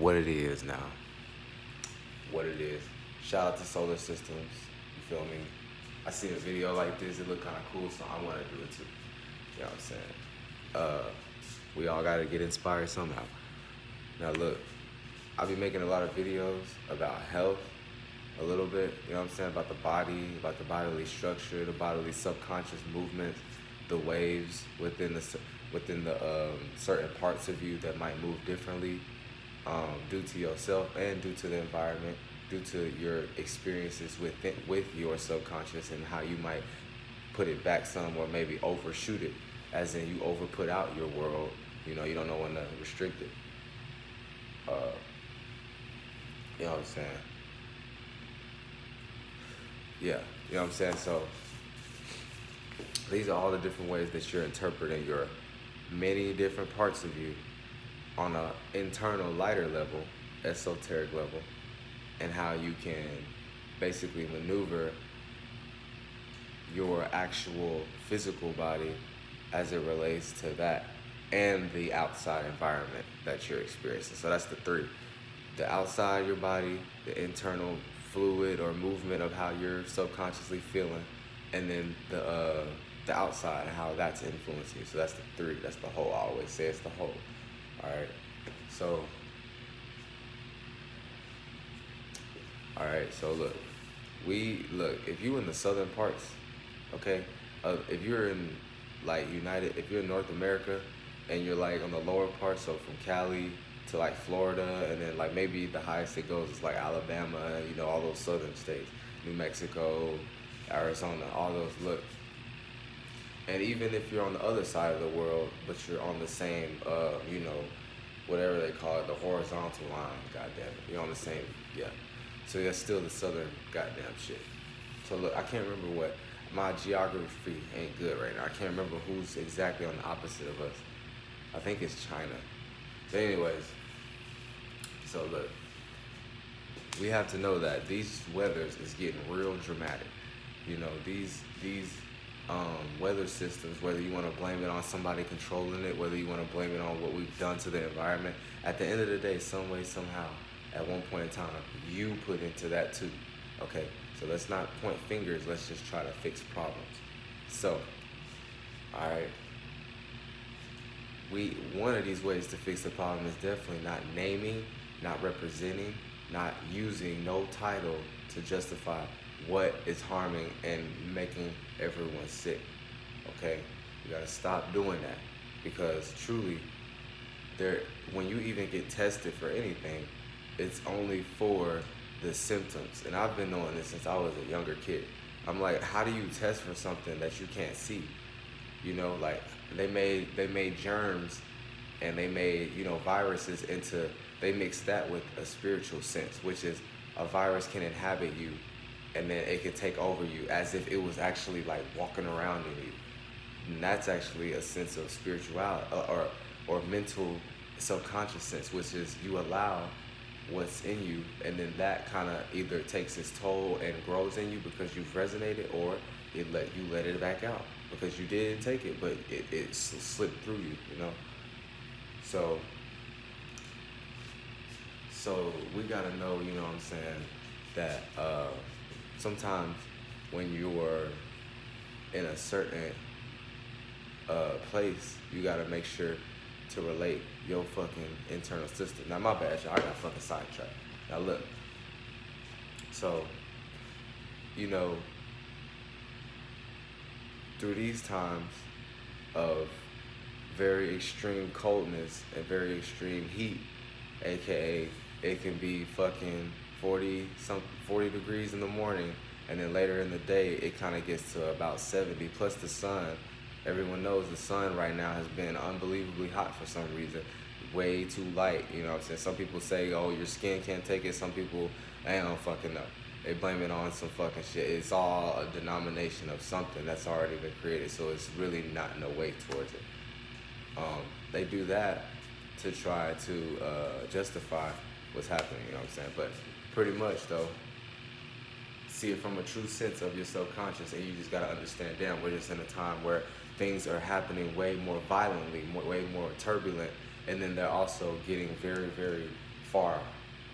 what it is now. What it is. Shout out to solar systems. You feel me? I seen a video like this. It looked kind of cool, so I want to do it too. You know what I'm saying? We all got to get inspired somehow. Now look, I'll be making a lot of videos about health, a little bit, you know what I'm saying, about the body, about the bodily structure, the bodily subconscious movements, the waves within the certain parts of you that might move differently due to yourself and due to the environment, due to your experiences with your subconscious and how you might put it back some or maybe overshoot it, as in you over put out your world. You know, you don't know when to restrict it. You know what I'm saying? Yeah, you know what I'm saying? So these are all the different ways that you're interpreting your many different parts of you on an internal, lighter level, esoteric level, and how you can basically maneuver your actual physical body as it relates to that and the outside environment that you're experiencing. So that's the three. The outside your body, the internal fluid or movement of how you're subconsciously feeling, and then the outside and how that's influencing you. So that's the three. That's the whole. I always say it's the whole. All right. So look, if you in the southern parts, okay, if you're in if you're in North America and you're like on the lower part, so from Cali to like Florida, and then like maybe the highest it goes is like Alabama, you know, all those southern states, New Mexico, Arizona, all those, look. And even if you're on the other side of the world, but you're on the same, you know, whatever they call it, the horizontal line, goddamn it, you're on the same, yeah. So that's still the southern goddamn shit. So look, I can't remember what, my geography ain't good right now. I can't remember who's exactly on the opposite of us. I think it's China. But anyways, so look, we have to know that these weathers is getting real dramatic. You know, these weather systems, whether you want to blame it on somebody controlling it, whether you want to blame it on what we've done to the environment, at the end of the day, some way, somehow, at one point in time, you put into that too. Okay, so let's not point fingers, let's just try to fix problems. So, all right, one of these ways to fix the problem is definitely not naming, not representing, not using no title to justify what is harming and making everyone sick. Okay, you gotta stop doing that, because truly, when you even get tested for anything, it's only for the symptoms. And I've been knowing this since I was a younger kid. I'm like, how do you test for something that you can't see? You know, like they made germs and they made, you know, viruses they mixed that with a spiritual sense, which is a virus can inhabit you and then it can take over you as if it was actually like walking around in you. And that's actually a sense of spirituality or mental subconscious sense, which is you allow what's in you, and then that kind of either takes its toll and grows in you because you've resonated, or you let it back out because you didn't take it, but it slipped through you, you know. So we gotta know, you know what I'm saying, that sometimes when you're in a certain place, you gotta make sure to relate your fucking internal system. Now, my bad, y'all, I got fucking sidetracked. Now, look. So, you know, through these times of very extreme coldness and very extreme heat, aka it can be fucking 40 degrees in the morning, and then later in the day it kind of gets to about 70, plus the sun. Everyone knows the sun right now has been unbelievably hot for some reason. Way too light, you know what I'm saying? Some people say, oh, your skin can't take it. Some people, I don't fucking know. They blame it on some fucking shit. It's all a denomination of something that's already been created, so it's really not no way towards it. They do that to try to justify what's happening, you know what I'm saying? But pretty much, though, see it from a true sense of your subconscious, and you just gotta understand, damn, we're just in a time where things are happening way more violently, way more turbulent, and then they're also getting very, very far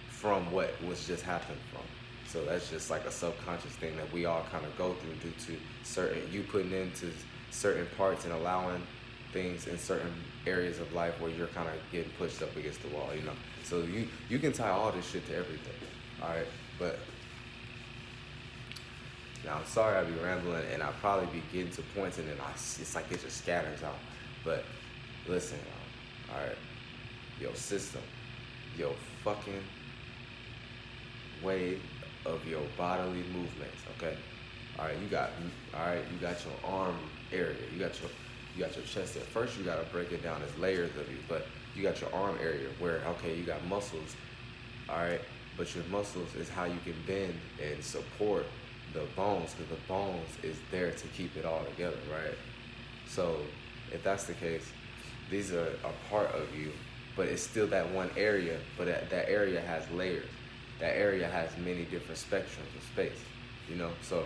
from what was just happened from. So that's just like a subconscious thing that we all kind of go through due to certain, you putting into certain parts and allowing things in certain areas of life where you're kind of getting pushed up against the wall, you know. So you can tie all this shit to everything, all right? But now I'm sorry I be rambling and I'll probably be getting to points and then it's like it just scatters out. But listen, all right, your system, your fucking way of your bodily movements, okay? All right, you got your arm area, you got your chest area. First, you gotta break it down as layers of you, but you got your arm area where, okay, you got muscles, all right? But your muscles is how you can bend and support the bones, because the bones is there to keep it all together, right? So if that's the case, these are a part of you, but it's still that one area, but that area has layers. That area has many different spectrums of space, you know? So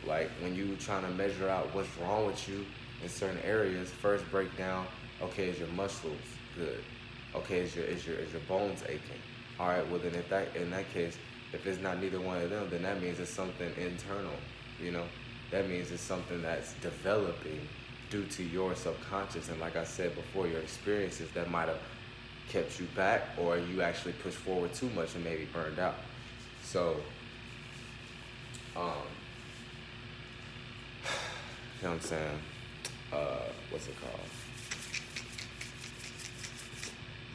like when you trying to measure out what's wrong with you in certain areas, first break down, okay, is your muscles good? Okay, is your bones aching? All right, well then in that case, if it's not neither one of them, then that means it's something internal, you know? That means it's something that's developing due to your subconscious, and like I said before, your experiences that might have kept you back, or you actually pushed forward too much and maybe burned out. So, you know what I'm saying? What's it called?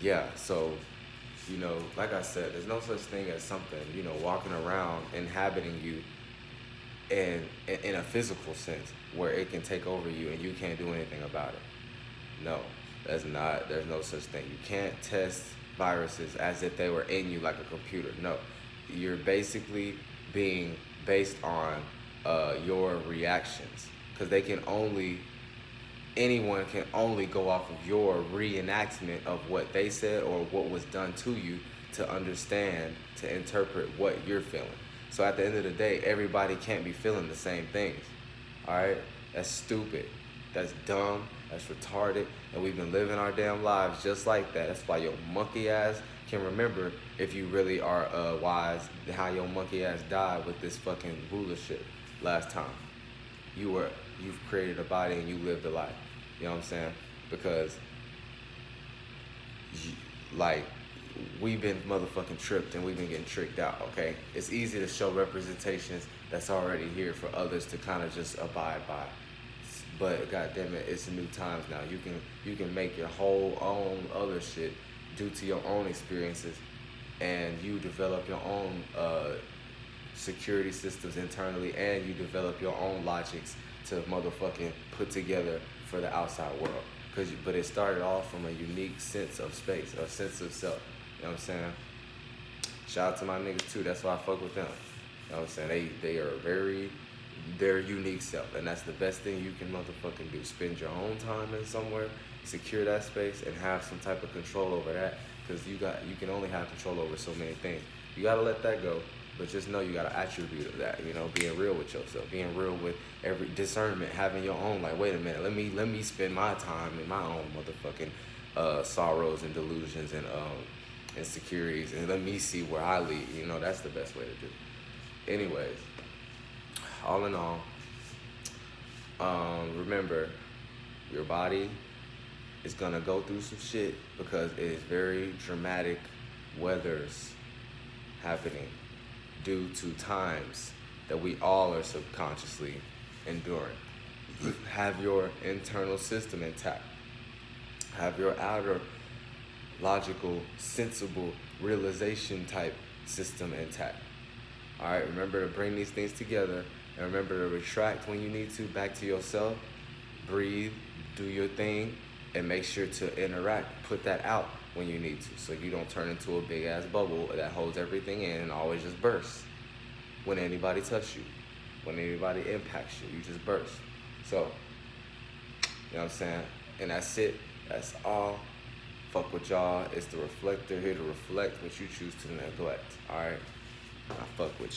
Yeah, so, you know, like I said, there's no such thing as something, you know, walking around, inhabiting you in a physical sense where it can take over you and you can't do anything about it. No, there's no such thing. You can't test viruses as if they were in you like a computer. No, you're basically being based on your reactions, because anyone can only go off of your reenactment of what they said or what was done to you to understand, to interpret what you're feeling. So at the end of the day, everybody can't be feeling the same things, all right? That's stupid, that's dumb, that's retarded, and we've been living our damn lives just like that. That's why your monkey ass can remember, if you really are wise, how your monkey ass died with this fucking rulership last time. You've created a body and you lived a life. You know what I'm saying? Because, like, we've been motherfucking tripped and we've been getting tricked out, okay? It's easy to show representations that's already here for others to kind of just abide by. But goddamn it, it's new times now. You can make your whole own other shit due to your own experiences, and you develop your own security systems internally, and you develop your own logics to motherfucking put together for the outside world. But it started off from a unique sense of space, a sense of self. You know what I'm saying? Shout out to my niggas too. That's why I fuck with them. You know what I'm saying? They are their unique self, and that's the best thing you can motherfucking do. Spend your own time in somewhere, secure that space, and have some type of control over that. Because you can only have control over so many things. You gotta let that go. But just know you got an attribute of that, you know, being real with yourself, being real with every discernment, having your own, like, wait a minute, let me spend my time in my own motherfucking sorrows and delusions and insecurities, and let me see where I lead. You know, that's the best way to do it. Anyways, all in all, remember, your body is gonna go through some shit because it is very dramatic weathers happening due to times that we all are subconsciously enduring. Have your internal system intact. Have your outer logical, sensible, realization type system intact. All right, remember to bring these things together, and remember to retract when you need to, back to yourself, breathe, do your thing, and make sure to interact, put that out when you need to, so you don't turn into a big ass bubble that holds everything in and always just bursts. When anybody touch you, when anybody impacts you, you just burst. So, you know what I'm saying? And that's it, that's all. Fuck with y'all, it's the reflector here to reflect what you choose to neglect, all right? I fuck with you.